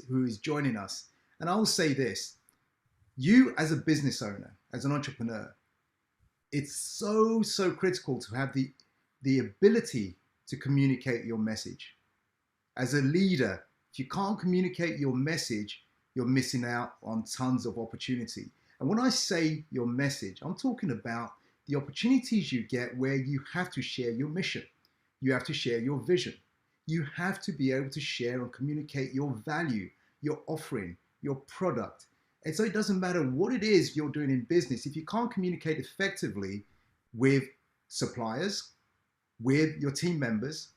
who is joining us. And I will say this, you as a business owner, as an entrepreneur, it's so critical to have the ability to communicate your message. As a leader, if you can't communicate your message, you're missing out on tons of opportunity. And when I say your message, I'm talking about the opportunities you get where you have to share your mission. You have to share your vision. You have to be able to share and communicate your value, your offering, your product. And so it doesn't matter what it is you're doing in business. If you can't communicate effectively with suppliers, with your team members,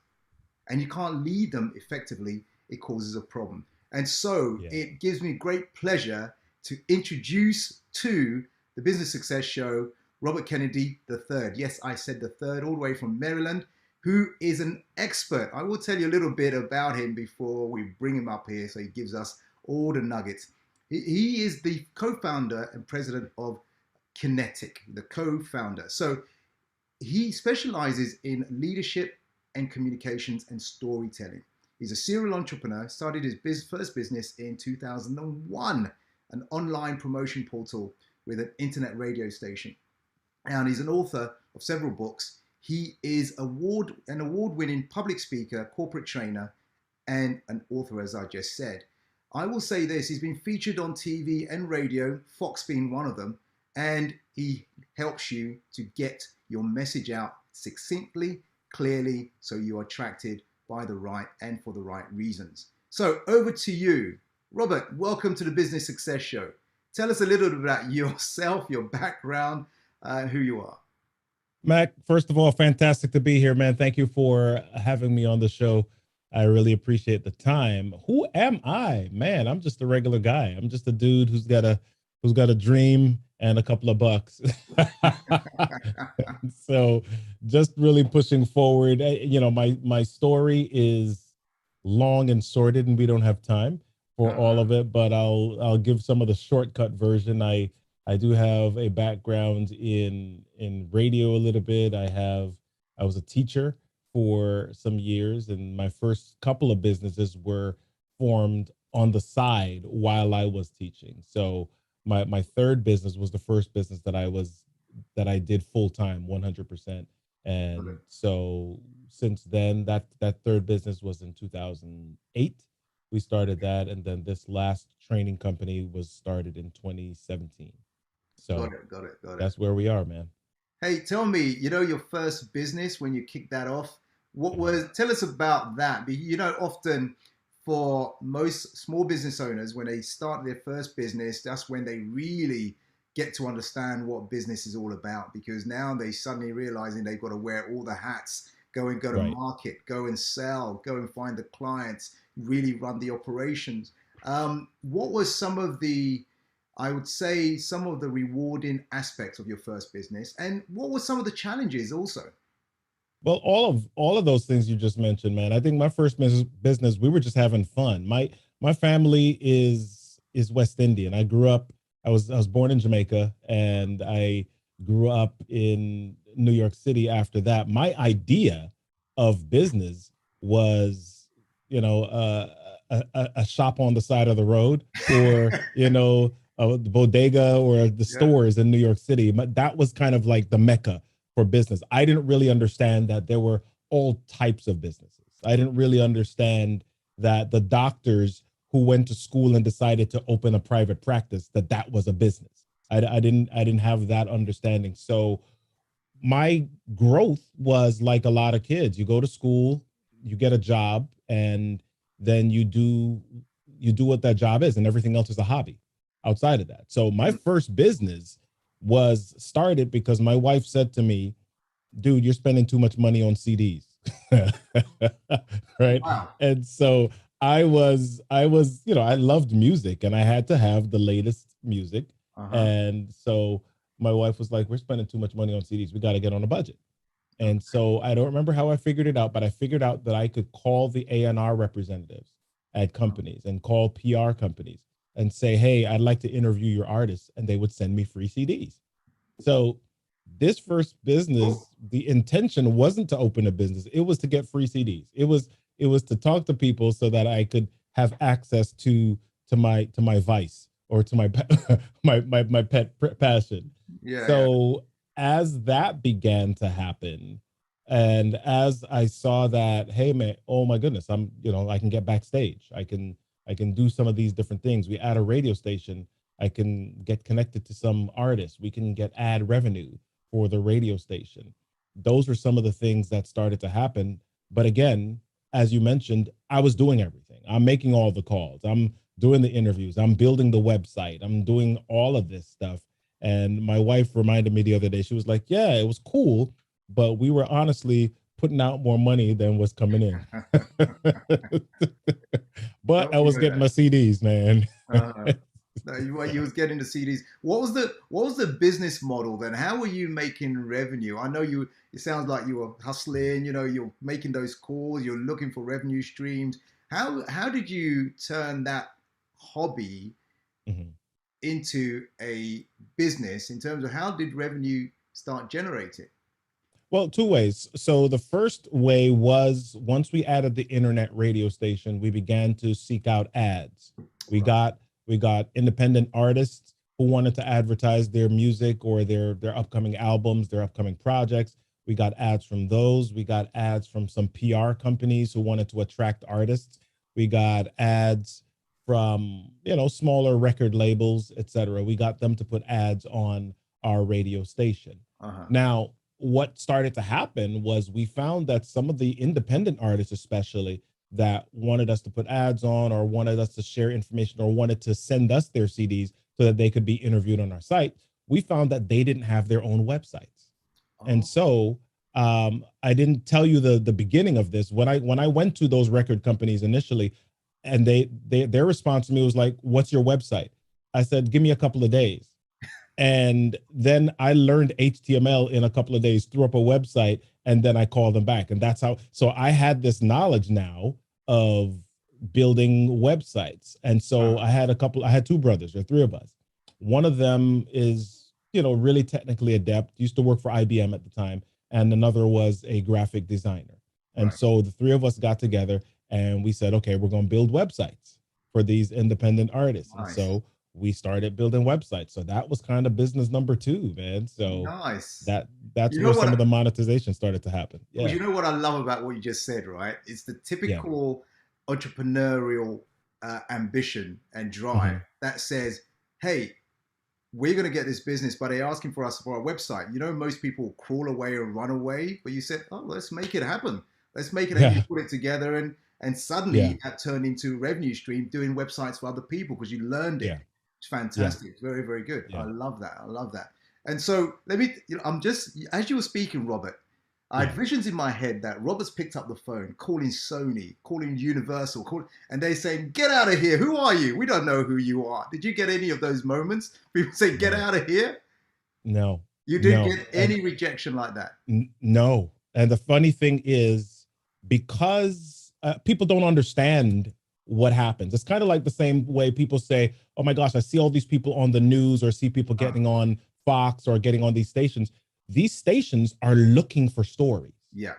and you can't lead them effectively, it causes a problem. And so Yeah. it gives me great pleasure to introduce to the Business Success Show, Robert Kennedy III. Yes, I said the third, all the way from Maryland, who is an expert. I will tell you a little bit about him before we bring him up here so he gives us all the nuggets. He is the co-founder and president of Kennetik, the co-founder. So he specializes in leadership and communications and storytelling. He's a serial entrepreneur, started his first business in 2001, an online promotion portal with an internet radio station. And he's an author of several books. He is an award-winning public speaker, corporate trainer, and an author, as I just said. I will say this, he's been featured on TV and radio, Fox being one of them, and he helps you to get your message out succinctly, clearly, so you're attracted by the right and for the right reasons. So over to you. Robert, welcome to the Business Success Show. Tell us a little bit about yourself, your background, who you are. Mac, first of all, fantastic to be here, man. Thank you for having me on the show. I really appreciate the time. Who am I? Man, I'm just a regular guy. I'm just a dude who's got a dream and a couple of bucks. So just really pushing forward. My story is long and sordid and we don't have time for all of it, but I'll give some of the shortcut version. I do have a background in radio a little bit. I was a teacher for some years, and my first couple of businesses were formed on the side while I was teaching. So my third business was the first business that I did full time, 100%. And so since then, that third business was in 2008. We started that, and then this last training company was started in 2017. So Got it. that's where we are, man. Hey, tell me, your first business when you kicked that off, Mhm. tell us about that. Often for most small business owners, when they start their first business, that's when they really get to understand what business is all about, because now they suddenly realizing they've got to wear all the hats, go to Right. market, go and sell, go and find the clients, really run the operations. What was some of the I would say some of the rewarding aspects of your first business, and what were some of the challenges also? Well, all of those things you just mentioned, man. I think my first business, we were just having fun. My family is West Indian. I was born in Jamaica, and I grew up in New York City after that. My idea of business was, a shop on the side of the road, or the bodega or the Yeah. stores in New York City. But that was kind of like the mecca for business. I didn't really understand that there were all types of businesses. I didn't really understand that the doctors who went to school and decided to open a private practice, that was a business. I didn't have that understanding. So my growth was like a lot of kids. You go to school, you get a job, and then you do what that job is, and everything else is a hobby outside of that. So my first business was started because my wife said to me, dude, you're spending too much money on CDs. Right. Wow. And so I loved music and I had to have the latest music. Uh-huh. And so my wife was like, we're spending too much money on CDs. We got to get on a budget. And so I don't remember how I figured it out, but I figured out that I could call the A&R representatives at companies and call PR companies and say, hey, I'd like to interview your artists. And they would send me free CDs. So this first business, the intention wasn't to open a business. It was to get free CDs. It was to talk to people so that I could have access to my vice, or to my my pet passion. Yeah, yeah. So as that began to happen, and as I saw that, hey man, oh my goodness, I can get backstage. I can do some of these different things. We add a radio station, I can get connected to some artists. We can get ad revenue for the radio station. Those are some of the things that started to happen. But again, as you mentioned, I was doing everything. I'm making all the calls. I'm doing the interviews. I'm building the website. I'm doing all of this stuff. And my wife reminded me the other day, she was like, yeah, it was cool, but we were honestly putting out more money than was coming in. But Tell I me was about getting that. my CDs, man. No, you was getting the CDs. What was the business model then? How were you making revenue? I know you. It sounds like you were hustling. You're making those calls. You're looking for revenue streams. How did you turn that hobby Mhm. into a business in terms of how did revenue start generating? Well, two ways. So the first way was, once we added the internet radio station, we began to seek out ads. We Right. got we got independent artists who wanted to advertise their music or their upcoming albums, their upcoming projects. We got ads from those. We got ads from some PR companies who wanted to attract artists. We got ads from, smaller record labels, etc. We got them to put ads on our radio station. Uh-huh. Now, what started to happen was we found that some of the independent artists, especially, that wanted us to put ads on, or wanted us to share information, or wanted to send us their CDs so that they could be interviewed on our site, we found that they didn't have their own websites. And Oh, so, I didn't tell you the beginning of this. When I went to those record companies initially, and their response to me was like, "What's your website?" I said, "Give me a couple of days." And then I learned HTML in a couple of days, threw up a website, and then I called them back. And that's how, so I had this knowledge now of building websites. And so I had two brothers, or three of us. One of them is, really technically adept, used to work for IBM at the time, and another was a graphic designer. And right. so the three of us got together and we said, okay, we're going to build websites for these independent artists. And Nice. so we started building websites. So that was kind of business number two, man. So Nice. that's You know where some of what? the monetization started to happen. Well, Yeah. you know what I love about what you just said, right? It's the Yeah. typical entrepreneurial ambition and drive Hmm. that says, "Hey, we're going to get this business, but they're asking for us for our website." Most people crawl away or run away, but you said, "Oh, let's make it happen. Let's make it." And you Yeah. put it together, and Yeah. suddenly that turned into a revenue stream doing websites for other people because you learned it. Yeah. It's Yeah. fantastic. It's very, very good. I Yeah. love that. I love that. And so let me, I'm just, as you were speaking, Robert, I had Yeah. visions in my head that Robert's picked up the phone, calling Sony, calling Universal, and they're saying, "Get out of here. Who are you? We don't know who you are." Did you get any of those moments? People say, "Get No. out of here." No. You didn't No. get And any rejection like that. no. And the funny thing is, because people don't understand what happens. It's kind of like the same way people say, "Oh my gosh, I see all these people on the news, or see people Uh, getting on Fox or getting on these stations." These stations are looking for stories. yeah,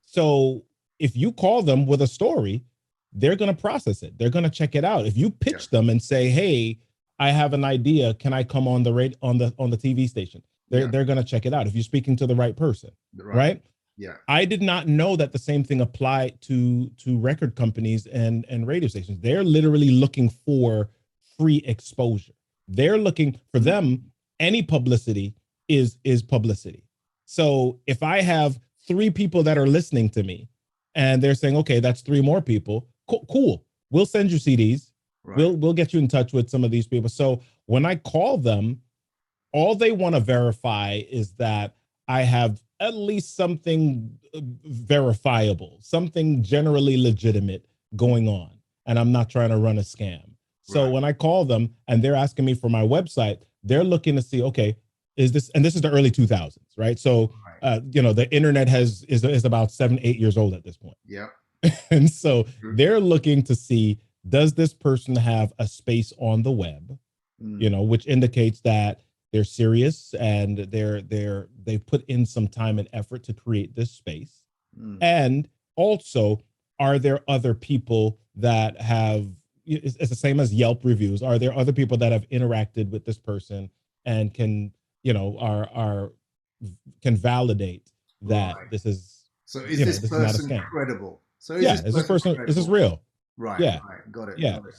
So if you call them with a story, they're going to process it. They're going to check it out. If you yeah, pitch them and say, "Hey, I have an idea. Can I come on the on the TV station?" They're yeah, they're going to check it out if you're speaking to the right person, right, right? yeah, I did not know that the same thing applied to record companies and radio stations. They're literally looking for free exposure. They're looking for mm, them. Any publicity is publicity. So if I have three people that are listening to me, and they're saying, "Okay, that's three more people. Cool. We'll send you CDs. right, We'll get you in touch with some of these people." So when I call them, all they want to verify is that I have at least something verifiable, something generally legitimate going on, and I'm not trying to run a scam. So right, when I call them and they're asking me for my website, they're looking to see, okay, is this, and this is the early 2000s, right? So right, the internet is about 7, 8 years old at this point. yeah, And so true, they're looking to see, does this person have a space on the web, mm, which indicates that they're serious and they put in some time and effort to create this space. mm, And also, are there other people that have, it's the same as Yelp reviews. Are there other people that have interacted with this person and can, are can validate that Right. this is, So is this this is not a person scam? credible? So is Yeah, this is this person person, is this credible? real? Right, Yeah. right. Got it, Yeah. got it, got it.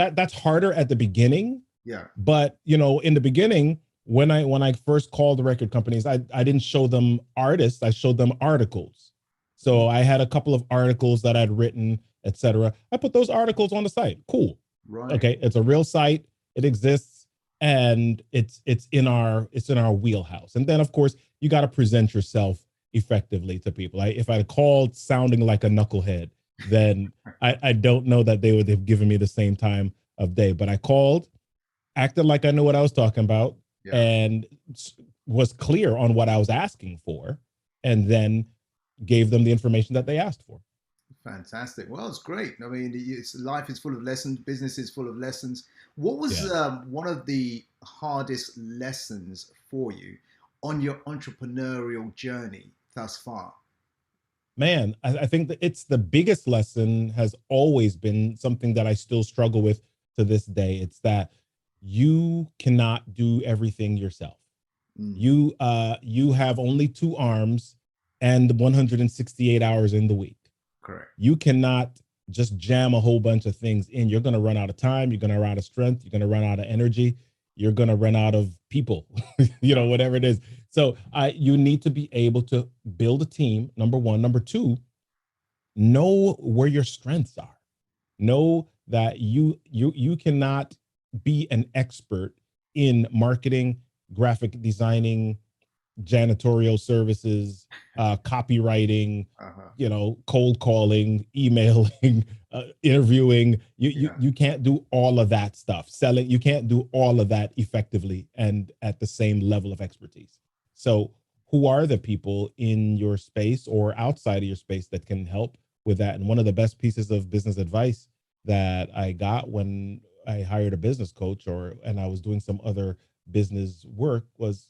So, that's harder at the beginning, Yeah. but in the beginning, when I first called the record companies, I didn't show them artists, I showed them articles. So I had a couple of articles that I'd written, etc. I put those articles on the site. Cool. Right. Okay, it's a real site, it exists, and it's in our wheelhouse. And then of course, you got to present yourself effectively to people. If I'd called sounding like a knucklehead, then I don't know that they would have given me the same time of day. But I called, acted like I knew what I was talking about, Yeah. and was clear on what I was asking for, and then gave them the information that they asked for. Fantastic. Well, it's great. I mean, life is full of lessons. Business is full of lessons. What was Yes. one of the hardest lessons for you on your entrepreneurial journey thus far? Man, I think that it's the biggest lesson has always been something that I still struggle with to this day. It's that you cannot do everything yourself. Mm, You have only two arms and 168 hours in the week. correct. You cannot just jam a whole bunch of things in. You're going to run out of time. You're going to run out of strength. You're going to run out of energy. You're going to run out of people, Yeah. whatever it is. So you need to be able to build a team, number one. Number two, know where your strengths are. Know that you cannot be an expert in marketing, graphic designing, janitorial services, copywriting, Uh-huh. cold calling, emailing, interviewing. You, you Yeah. you can't do all of that stuff. Selling, you can't do all of that effectively and at the same level of expertise. So, who are the people in your space or outside of your space that can help with that? And one of the best pieces of business advice that I got when I hired a business coach and I was doing some other business work was,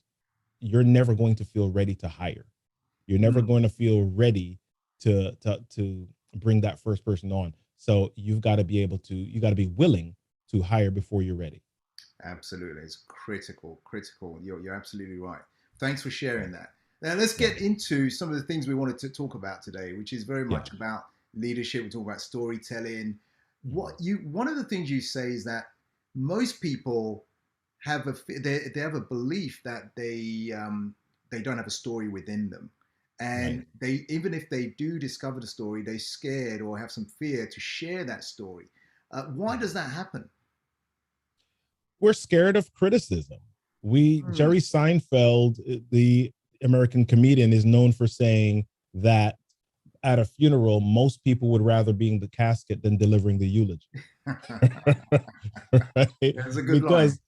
you're never going to feel ready to hire. You're never Mm, going to feel ready to bring that first person on. So you got to be willing to hire before you're ready. absolutely. It's critical, critical. You're absolutely right. Thanks for sharing Yeah. that. Now let's Yeah. get into some of the things we wanted to talk about today, which is very Yeah. much about leadership. We talk about storytelling. Mhm. One of the things you say is that most people have they have a belief that they don't have a story within them, Right. and they, even if they do discover the story, they're scared or have some fear to share that story. Why Mhm. does that happen? We're scared of criticism. Hmm. Jerry Seinfeld, the American comedian, is known for saying that at a funeral, most people would rather be in the casket than delivering the eulogy. Right? That's a good line. Because,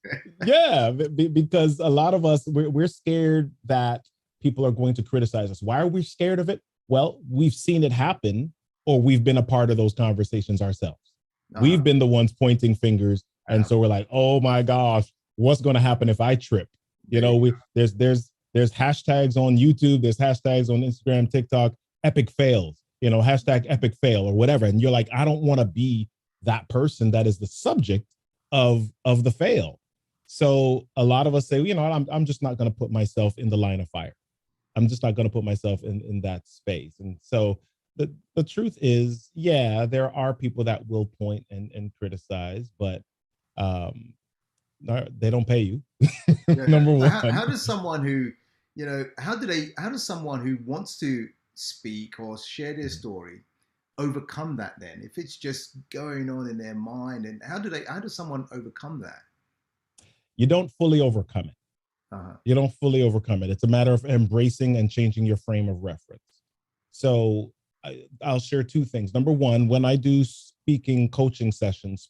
yeah, because a lot of us, we're scared that people are going to criticize us. Why are we scared of it? Well, we've seen it happen, or we've been a part of those conversations ourselves. We've Uh-huh. been the ones pointing fingers, and so we're like, oh my gosh, what's going to happen if I trip? There you We there's hashtags on YouTube, there's hashtags on Instagram, TikTok, epic fails, hashtag epic fail or whatever. And you're like, I don't want to be that person that is the subject of the fail. So a lot of us say, I'm just not going to put myself in the line of fire. I'm just not going to put myself in that space. And so the truth is, yeah, there are people that will point and criticize, but um, they don't pay you. Yeah. Number So one. how does someone who, how does someone who wants to speak or share their story overcome that then? If it's just going on in their mind, and how does someone overcome that? You don't fully overcome it. Uh-huh. You don't fully overcome it. It's a matter of embracing and changing your frame of reference. So I'll share two things. Number one, when I do speaker Yeah. coaching sessions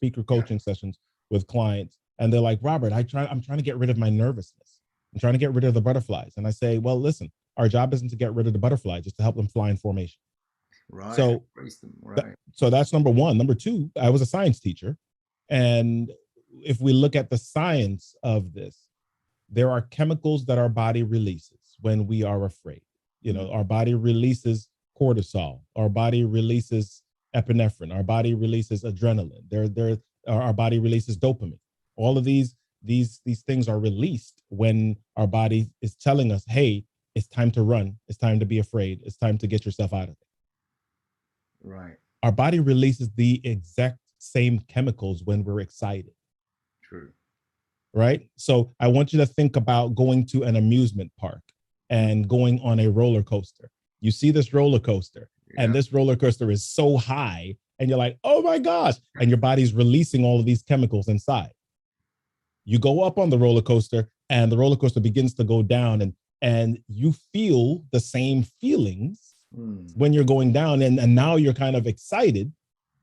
with clients, and they're like, Robert, I'm trying to get rid of my nervousness. I'm trying to get rid of the butterflies. And I say, well, listen, our job isn't to get rid of the butterflies, just to help them fly in formation. Right. So Embrace them. Right. so that's number one. Number two, I was a science teacher. And if we look at the science of this, there are chemicals that our body releases when we are afraid. Mm. Our body releases cortisol, our body releases epinephrine. Our body releases adrenaline. Our body releases dopamine. All of these things are released when our body is telling us, hey, it's time to run. It's time to be afraid. It's time to get yourself out of it. Right. Our body releases the exact same chemicals when we're excited. True. Right? So I want you to think about going to an amusement park and going on a roller coaster. You see this roller coaster, and this roller coaster is so high, and you're like, oh my gosh, and your body's releasing all of these chemicals inside. You go up on the roller coaster, and the roller coaster begins to go down, and you feel the same feelings when you're going down, and now you're kind of excited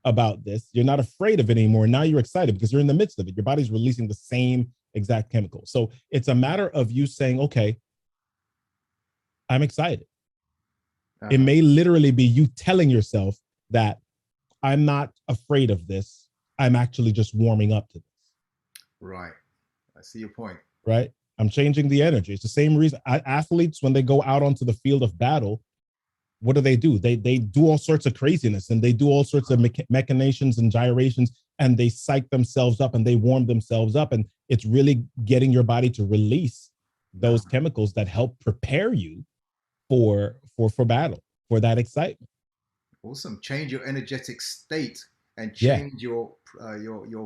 about this. You're not afraid of it anymore. Now you're excited because you're in the midst of it. Your body's releasing the same exact chemical. So it's a matter of you saying, okay, I'm excited. It may literally be you telling yourself that I'm not afraid of this. I'm actually just warming up to this. Right. I see your point. Right. I'm changing the energy. It's the same reason athletes, when they go out onto the field of battle, what do? They do all sorts of craziness, and they do all sorts of machinations and gyrations, and they psych themselves up and they warm themselves up. And it's really getting your body to release those chemicals that help prepare you for battle, for that excitement. Awesome. Change your energetic state and change your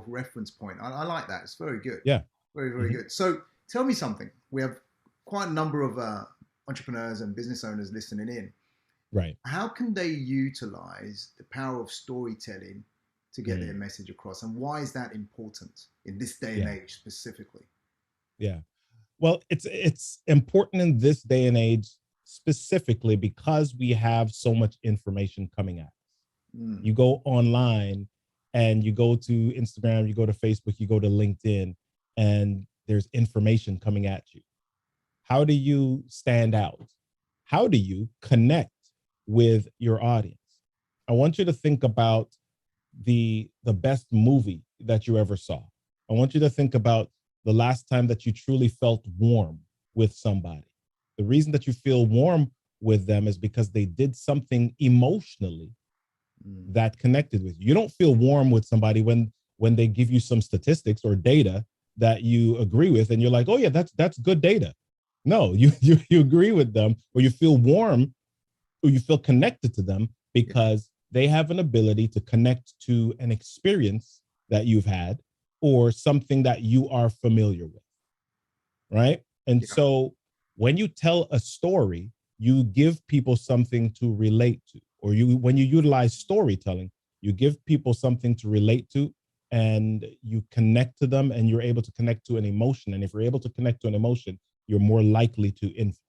reference point. I like that. It's very good. Yeah. Very, very good. So tell me something. We have quite a number of entrepreneurs and business owners listening in. Right. How can they utilize the power of storytelling to get their message across? And why is that important in this day and age specifically? Yeah. Well, it's important in this day and age specifically because we have so much information coming at us. You go online and you go to Instagram, you go to Facebook, you go to LinkedIn, and there's information coming at you. How do you stand out? How do you connect with your audience? I want you to think about the best movie that you ever saw. I want you to think about the last time that you truly felt warm with somebody. The reason that you feel warm with them is because they did something emotionally that connected with you. You don't feel warm with somebody when they give you some statistics or data that you agree with, and you're like, oh yeah, that's good data. No, you agree with them, or you feel warm, or you feel connected to them because they have an ability to connect to an experience that you've had or something that you are familiar with, right? And so when you tell a story, you give people something to relate to, or when you utilize storytelling, you give people something to relate to, and you connect to them, and you're able to connect to an emotion. And if you're able to connect to an emotion, you're more likely to influence.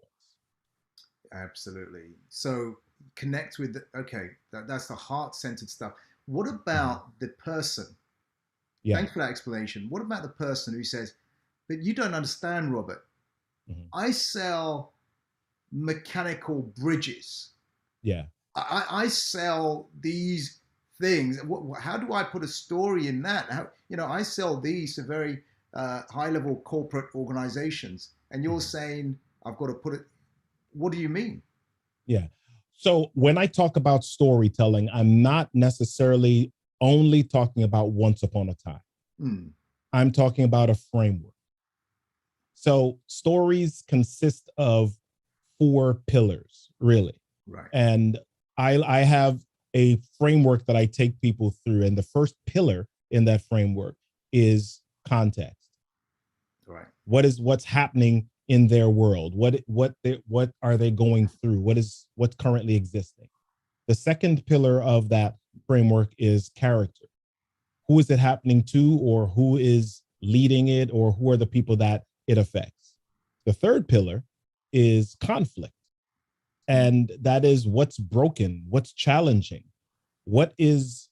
Absolutely. So connect with, that's the heart-centered stuff. What about the person? Thanks for that explanation. What about the person who says, but you don't understand, Robert. I sell mechanical bridges. Yeah. I sell these things. How do I put a story in that? I sell these to very high-level corporate organizations, and you're saying I've got to put it. What do you mean? Yeah. So when I talk about storytelling, I'm not necessarily only talking about once upon a time. I'm talking about a framework. So stories consist of 4 pillars, really. Right. And I have a framework that I take people through. And the first pillar in that framework is context. Right. What's happening in their world? What are they going through? What's currently existing? The second pillar of that framework is character. Who is it happening to, or who is leading it, or who are the people that it affects? The third pillar is conflict. And that is what's broken, what's challenging, what is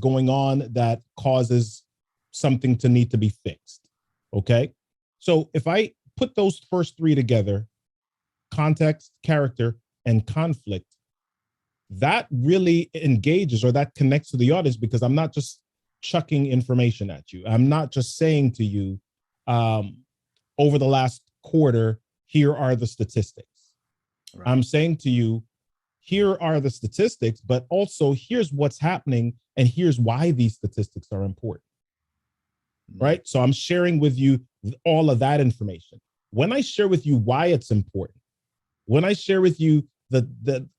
going on that causes something to need to be fixed. Okay. So if I put those first 3 together, context, character, and conflict, that really engages, or that connects to the audience, because I'm not just chucking information at you. I'm not just saying to you, over the last quarter, here are the statistics. Right. I'm saying to you, here are the statistics, but also here's what's happening and here's why these statistics are important. Right? So I'm sharing with you all of that information. When I share with you why it's important, when I share with you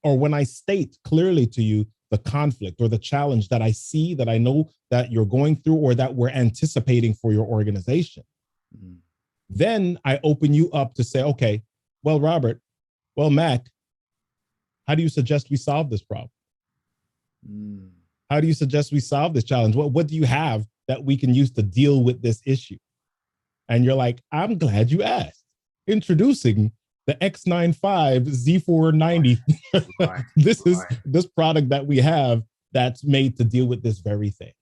or when I state clearly to you the conflict or the challenge that I see, that I know that you're going through or that we're anticipating for your organization, then I open you up to say, okay, well, Robert, well, Mac, how do you suggest we solve this problem? How do you suggest we solve this challenge? What do you have that we can use to deal with this issue? And you're like, I'm glad you asked. Introducing the X95 Z490. Right. This is this product that we have that's made to deal with this very thing.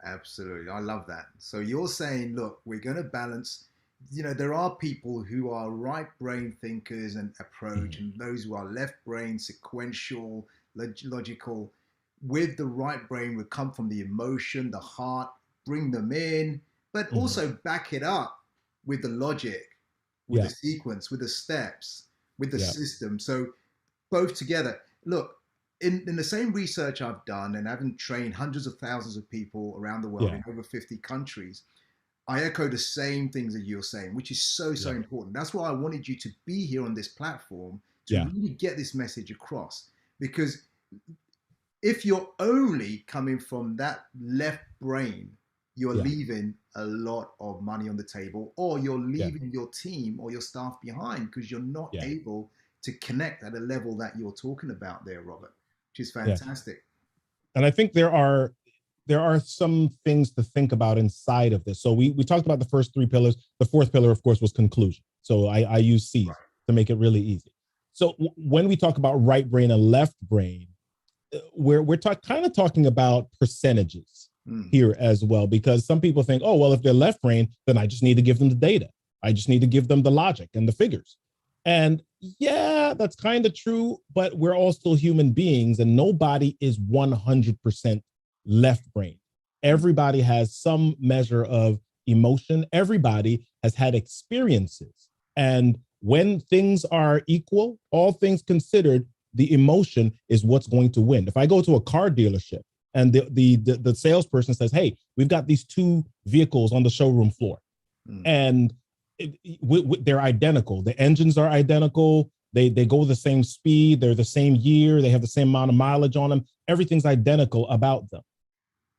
Absolutely. I love that. So you're saying, look, we're going to balance, there are people who are right brain thinkers and approach, and those who are left brain, sequential, logical. With the right brain would come from the emotion, the heart, bring them in, but also back it up with the logic, with the sequence, with the steps, with the system. So both together. Look, in the same research I've done and having trained hundreds of thousands of people around the world in over 50 countries, I echo the same things that you're saying, which is so important. That's why I wanted you to be here on this platform to really get this message across. Because if you're only coming from that left brain, you're leaving a lot of money on the table, or you're leaving your team or your staff behind because you're not able to connect at a level that you're talking about there, Robert, which is fantastic. And I think there are some things to think about inside of this. So we talked about the first three pillars. The fourth pillar, of course, was conclusion. So I use C's to make it really easy. So when we talk about right brain and left brain, we're kind of talking about percentages here as well, because some people think, oh, well, if they're left brain, then I just need to give them the data. I just need to give them the logic and the figures. And yeah, that's kind of true, but we're all still human beings and nobody is 100% left brain. Everybody has some measure of emotion. Everybody has had experiences. And when things are equal, all things considered, the emotion is what's going to win. If I go to a car dealership and the salesperson says, hey, we've got these two vehicles on the showroom floor and they're identical. The engines are identical. They go the same speed. They're the same year. They have the same amount of mileage on them. Everything's identical about them.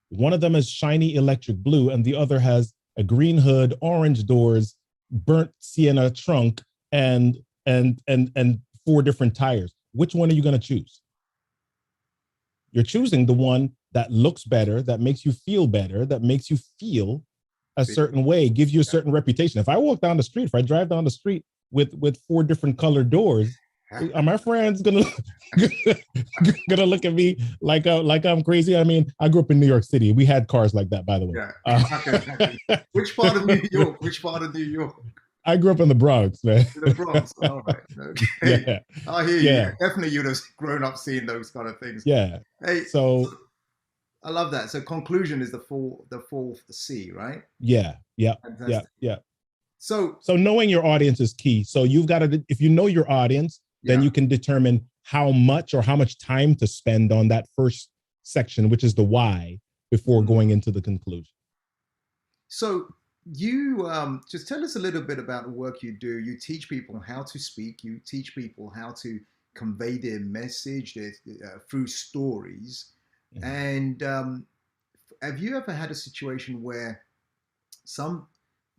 One of them is shiny electric blue and the other has a green hood, orange doors, burnt sienna trunk, and 4 different tires. Which one are you going to choose? You're choosing the one that looks better, that makes you feel better, that makes you feel a certain way, gives you a certain reputation. If I walk down the street, if I drive down the street with 4 different colored doors, are my friends gonna look at me like I'm crazy? I mean, I grew up in New York City. We had cars like that, by the way. Which part of New York? Which part of New York? I grew up in the Bronx, man. In the Bronx, all right. Okay. I hear you. Definitely you'd have grown up seeing those kind of things. Yeah. Hey, so I love that. So conclusion is the fourth C, right? Yeah. So knowing your audience is key. So you've got to, if you know your audience, then you can determine how much time to spend on that first section, which is the why, before going into the conclusion. So you just tell us a little bit about the work you do. You teach people how to speak. You teach people how to convey their message through stories. And have you ever had a situation where some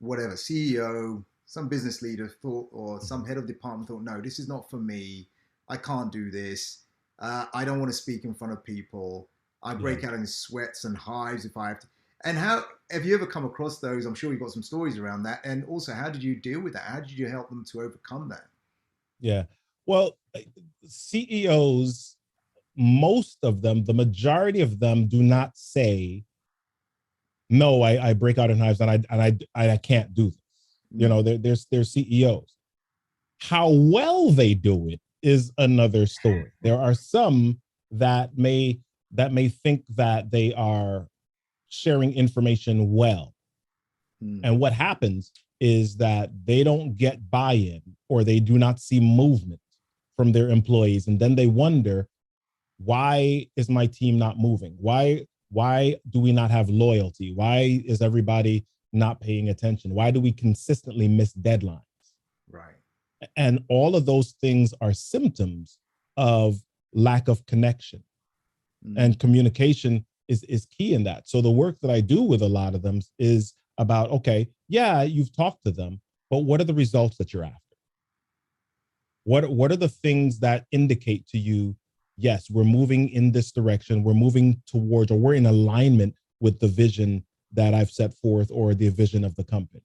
CEO, some business leader thought, or some head of department thought, no, this is not for me. I can't do this. I don't want to speak in front of people. I break out in sweats and hives if I have to. And how have you ever come across those? I'm sure you've got some stories around that. And also, how did you deal with that? How did you help them to overcome that? Yeah. Well, CEOs, most of them, the majority of them do not say, no, I break out in hives and I can't do this. You know, they're CEOs. How well they do it is another story. There are some that may think that they are sharing information well. And what happens is that they don't get buy-in or they do not see movement from their employees. And then they wonder, why is my team not moving? Why do we not have loyalty? Why is everybody not paying attention? Why do we consistently miss deadlines? Right. And all of those things are symptoms of lack of connection. And communication is key in that. So the work that I do with a lot of them is about, okay, yeah, you've talked to them, but what are the results that you're after? What are the things that indicate to you, yes, we're moving in this direction, we're moving towards, or we're in alignment with the vision that I've set forth or the vision of the company?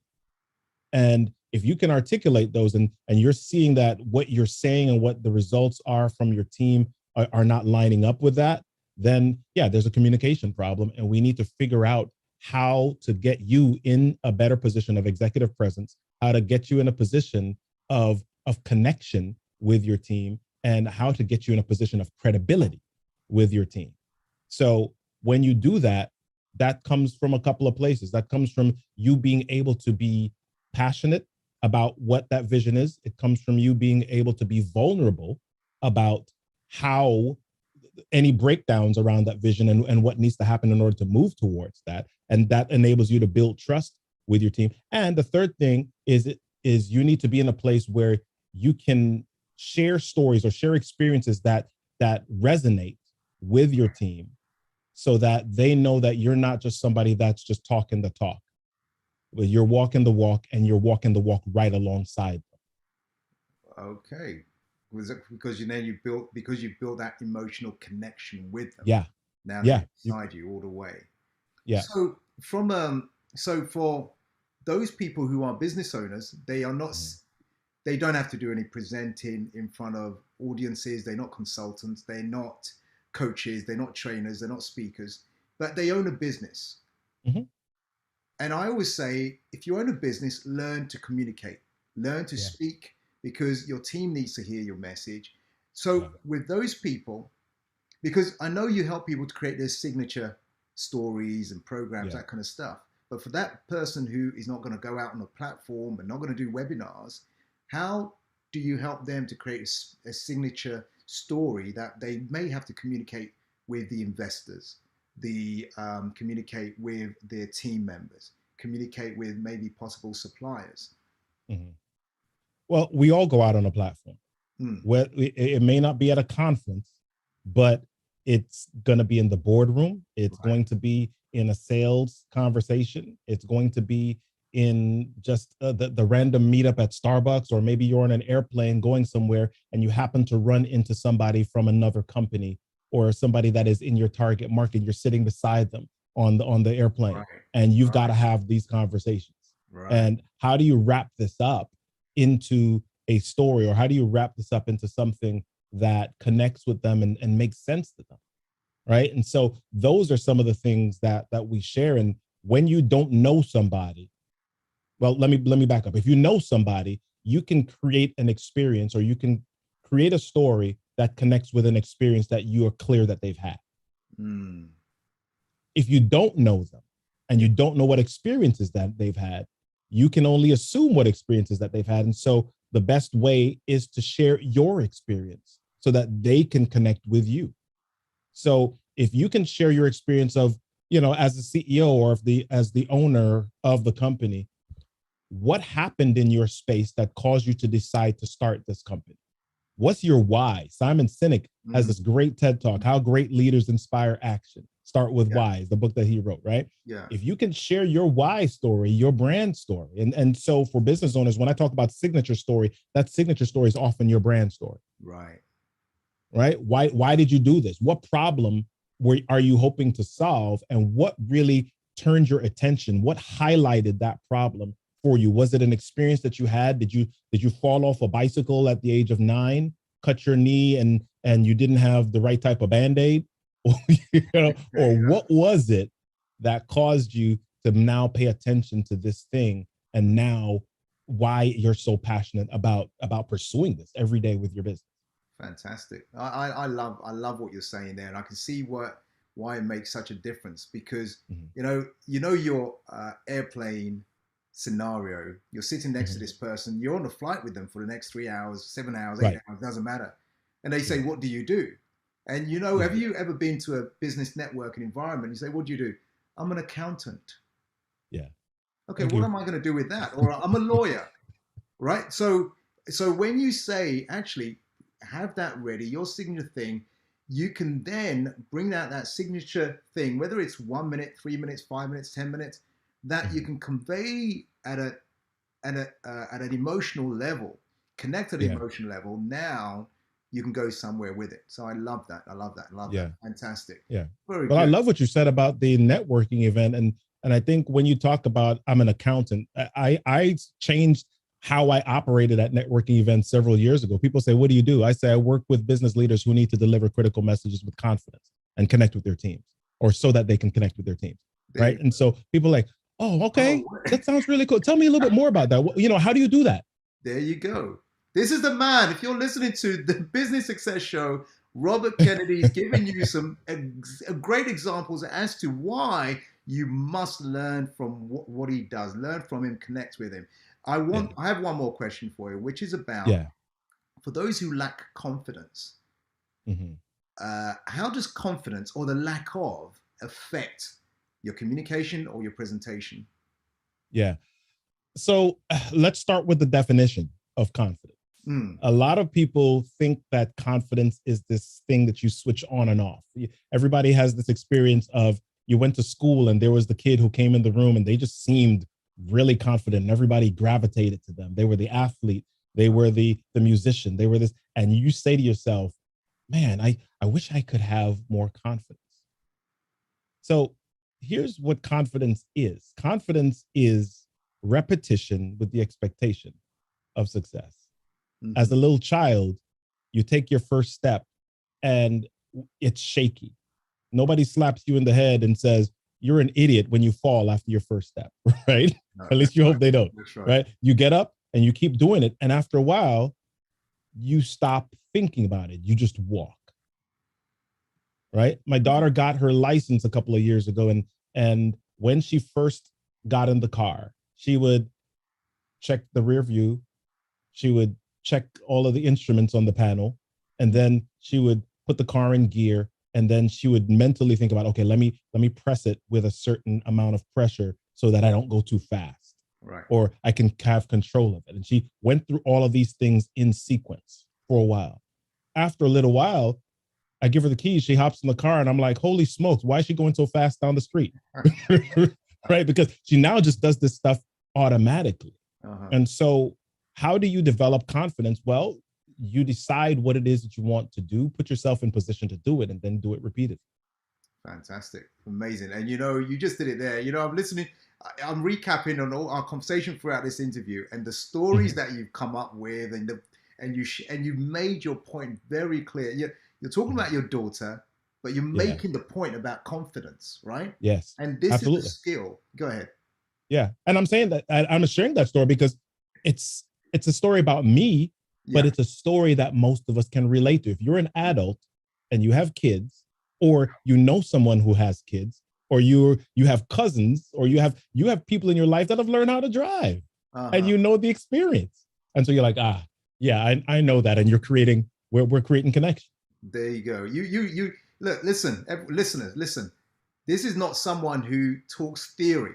And if you can articulate those, and you're seeing that what you're saying and what the results are from your team are not lining up with that, then yeah, there's a communication problem. And we need to figure out how to get you in a better position of executive presence, how to get you in a position of connection with your team, and how to get you in a position of credibility with your team. So when you do that, that comes from a couple of places. That comes from you being able to be passionate about what that vision is. It comes from you being able to be vulnerable about how any breakdowns around that vision, and what needs to happen in order to move towards that. And that enables you to build trust with your team. And the third thing is you need to be in a place where you can share stories or share experiences that resonate with your team, so that they know that you're not just somebody that's just talking the talk, but you're walking the walk, and you're walking the walk right alongside them. Okay. Because you know you built that emotional connection with them. Yeah. Now they're Yeah. beside you all the way. Yeah. So so for those people who are business owners, Mhm. they don't have to do any presenting in front of audiences. They're not consultants. They're not coaches. They're not trainers. They're not speakers. But they own a business. Mhm. And I always say, if you own a business, learn to communicate, learn to Yeah. speak, because your team needs to hear your message. Yeah. So with those people, because I know you help people to create their signature stories and programs, Yeah. that kind of stuff. But for that person who is not going to go out on a platform and not going to do webinars, how do you help them to create a signature story that they may have to communicate with the investors, the communicate with their team members, communicate with maybe possible suppliers? Mhm. Well, we all go out on a platform. Hmm. Well, it may not be at a conference, but it's going to be in the boardroom. It's Right, going to be in a sales conversation. It's going to be in just the random meetup at Starbucks, or maybe you're on an airplane going somewhere and you happen to run into somebody from another company, or somebody that is in your target market. You're sitting beside them on the airplane, right, and you've got right, to have these conversations. right. And how do you wrap this up into a story, or how do you wrap this up into something that connects with them, and makes sense to them, right? And so those are some of the things that we share. And when you don't know somebody, well, let me back up. If you know somebody, you can create an experience, or you can create a story that connects with an experience that you are clear that they've had. Mm. If you don't know them, and Yeah. you don't know what experiences that they've had, you can only assume what experiences that they've had. And so the best way is to share your experience so that they can connect with you. So if you can share your experience of, as the CEO, or if the as the owner of the company, what happened in your space that caused you to decide to start this company? What's your why? Simon Sinek has Mm. this great TED talk, How Great Leaders Inspire Action. Start with Yeah. Why, is the book that he wrote, right? Yeah. If you can share your why story, your brand story. And so for business owners, when I talk about signature story, that signature story is often your brand story, Right. right? Why did you do this? What problem are you hoping to solve? And what really turned your attention? What highlighted that problem for you? Was it an experience that you had? Did you fall off a bicycle at the age of 9, cut your knee, and you didn't have the right type of band-aid? Okay. Or what was it that caused you to now pay attention to this thing, and now why you're so passionate about pursuing this every day with your business? Fantastic. I love what you're saying there, and I can see why it makes such a difference, because Mhm, your airplane scenario. You're sitting next to mhm. this person. You're on a flight with them for the next 3 hours, 7 hours, eight Right. hours, doesn't matter. And they say, Yeah. "What do you do?" And you know, have you ever been to a business networking environment? You say, what do you do? I'm an accountant. Yeah. Okay, Thank what you. am I going to do with that? Or I'm a lawyer, right? So when you say actually have that ready, your signature thing, you can then bring out that signature thing, whether it's 1 minute, 3 minutes, 5 minutes, 10 minutes, that you Mhm. can convey at an emotional level, connect at an Yeah. emotional level. Now you can go somewhere with it. So I love that. I love that. I love that. Yeah. Fantastic. Yeah. Very Well, I good. love what you said about the networking event. And I think when you talk about I'm an accountant, I changed how I operated at networking events several years ago. People say, what do you do? I say I work with business leaders who need to deliver critical messages with confidence and connect with their teams, or so that they can connect with their teams. There Right. you And so people are like, oh, go. okay, that sounds really cool. Tell me a little bit more about that. How do you do that? There you go. This is the man. If you're listening to the Business Success Show, Robert Kennedy is giving you some great examples as to why you must learn from what he does. Learn from him, connect with him. Yeah. I have one more question for you, which is about Yeah. for those who lack confidence. Mhm. How does confidence or the lack of affect your communication or your presentation? Yeah. So let's start with the definition of confidence. Mm, A lot of people think that confidence is this thing that you switch on and off. Everybody has this experience of you went to school and there was the kid who came in the room and they just seemed really confident and everybody gravitated to them. They were the athlete, they were the musician, they were this. And you say to yourself, man, I wish I could have more confidence. So here's what confidence is. Confidence is repetition with the expectation of success. As mhm. a little child, you take your first step and it's shaky. Nobody slaps you in the head and says, you're an idiot when you fall after your first step, right? No, At least that's you right. hope they don't, That's right. right? You get up and you keep doing it. And after a while, you stop thinking about it. You just walk, right? My Mhm. daughter got her license a couple of years ago. And when she first got in the car, she would check the rear view, she would check all of the instruments on the panel, and then she would put the car in gear, and then she would mentally think about, okay, let me press it with a certain amount of pressure so that I don't go too fast, Right. or I can have control of it. And she went through all of these things in sequence for a while. After a little while, I give her the keys, she hops in the car, and I'm like, holy smokes, why is she going so fast down the street? Right? Because she now just does this stuff automatically. Uh-huh. And so, how do you develop confidence? Well, you decide what it is that you want to do, put yourself in position to do it, and then do it repeatedly. Fantastic. Amazing. And you know, you just did it there. You know, I'm listening, I'm recapping on all our conversation throughout this interview and the stories Mhm. that you've come up with and you've made your point very clear. You're talking Mhm. about your daughter, but you're Yeah. making the point about confidence, right? Yes. And this is the Absolutely. skill. Go ahead. Yeah. And I'm saying that I'm sharing that story because it's a story about me, but Yeah. it's a story that most of us can relate to. If you're an adult and you have kids, or you know someone who has kids, or you have cousins, or you have people in your life that have learned how to drive, and Uh-huh. you know the experience. And so you're like, yeah, I know that. And we're creating connection. There you go. You look, listen, listeners, listen. This is not someone who talks theory.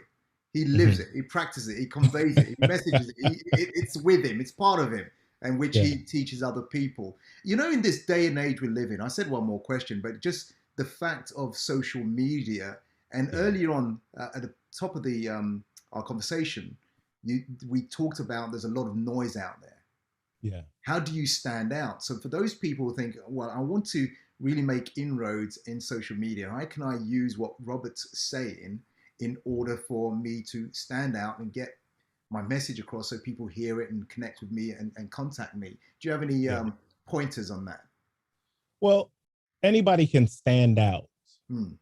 He lives Mhm. it. He practices it. He conveys it. He messages it. It's with him. It's part of him, and which Yeah. he teaches other people. You know, in this day and age we live in, I said one more question, but just the fact of social media. And Yeah. earlier on, at the top of the our conversation, we talked about there's a lot of noise out there. Yeah. How do you stand out? So for those people who think, well, I want to really make inroads in social media, how can I use what Robert's saying in order for me to stand out and get my message across so people hear it and connect with me and contact me? Do you have any Yeah. pointers on that? Well, anybody can stand out. Hmm.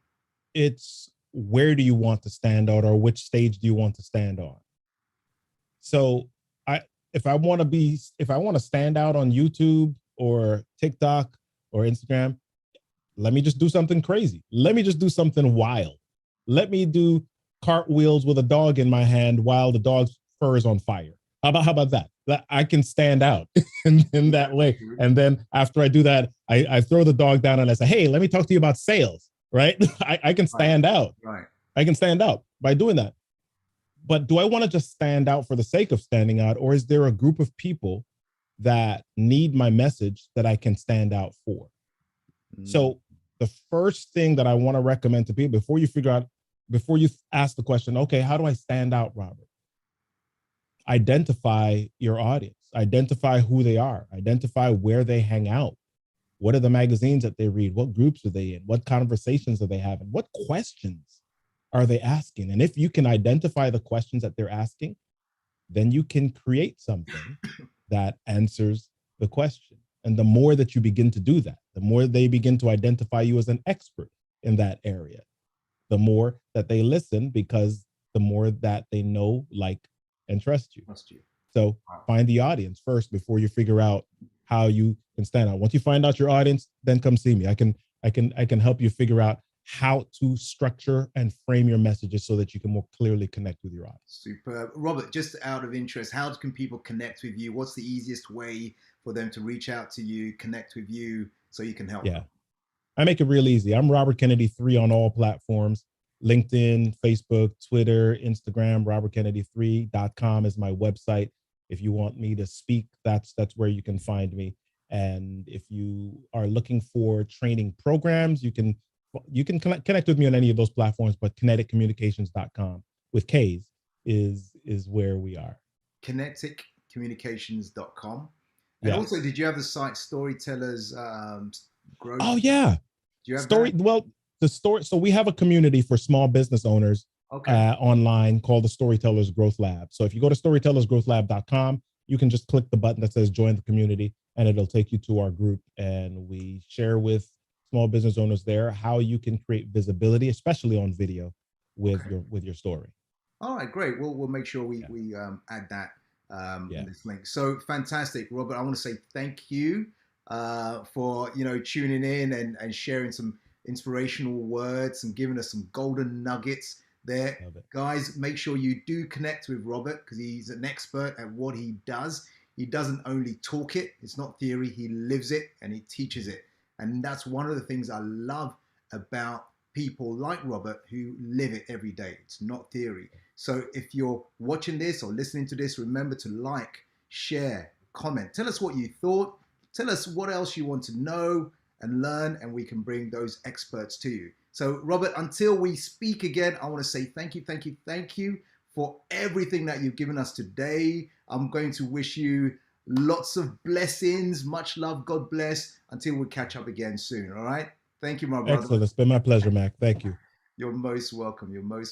It's where do you want to stand out, or which stage do you want to stand on? So I if I want to stand out on YouTube or TikTok or Instagram, let me just do something crazy. Let me just do something wild. Let me do cartwheels with a dog in my hand while the dog's fur is on fire. How about that? That I can stand out in Yeah, that way. true. And then after I do that, I throw the dog down and I say, hey, let me talk to you about sales, right? I can stand out. Right. I can stand out by doing that. But do I want to just stand out for the sake of standing out? Or is there a group of people that need my message that I can stand out for? So the first thing that I want to recommend to people before you ask the question, okay, how do I stand out, Robert? Identify your audience, identify who they are, identify where they hang out. What are the magazines that they read? What groups are they in? What conversations are they having? What questions are they asking? And if you can identify the questions that they're asking, then you can create something that answers the question. And the more that you begin to do that, the more they begin to identify you as an expert in that area, the more that they listen, because the more that they know, like, and trust you. So find the audience first before you figure out how you can stand out. Once you find out your audience, then come see me. I can help you figure out how to structure and frame your messages so that you can more clearly connect with your audience. Superb. Robert, just out of interest, how can people connect with you? What's the easiest way for them to reach out to you, connect with you so you can help them? I make it real easy. I'm Robert Kennedy 3 on all platforms. LinkedIn, Facebook, Twitter, Instagram. RobertKennedy3.com is my website. If you want me to speak, that's where you can find me. And if you are looking for training programs, you can connect with me on any of those platforms, but KenetikCommunications.com with K's is where we are. KenetikCommunications.com. And also, did you have the site Storytellers Growth? Oh, yeah. Do you have Story? that? Well, the story. So we have a community for small business owners online called the Storytellers Growth Lab. So if you go to storytellersgrowthlab.com, you can just click the button that says join the community and it'll take you to our group. And we share with small business owners there how you can create visibility, especially on video with your story. All right, great. We'll make sure we add that in this link. So fantastic, Robert. I want to say thank you for tuning in and sharing some inspirational words and giving us some golden nuggets there. Guys, make sure you do connect with Robert because he's an expert at what he does. He doesn't only talk it, it's not theory, he lives it and he teaches it. And that's one of the things I love about people like Robert who live it every day. It's not theory. So if you're watching this or listening to this, remember to like, share, comment. Tell us what you thought. Tell us what else you want to know and learn, and we can bring those experts to you. So Robert, until we speak again, I want to say thank you, thank you, thank you for everything that you've given us today. I'm going to wish you lots of blessings, much love, God bless, until we catch up again soon, all right? Thank you, my brother. Excellent. It's been my pleasure, Mac. Thank you. You're most welcome. You're most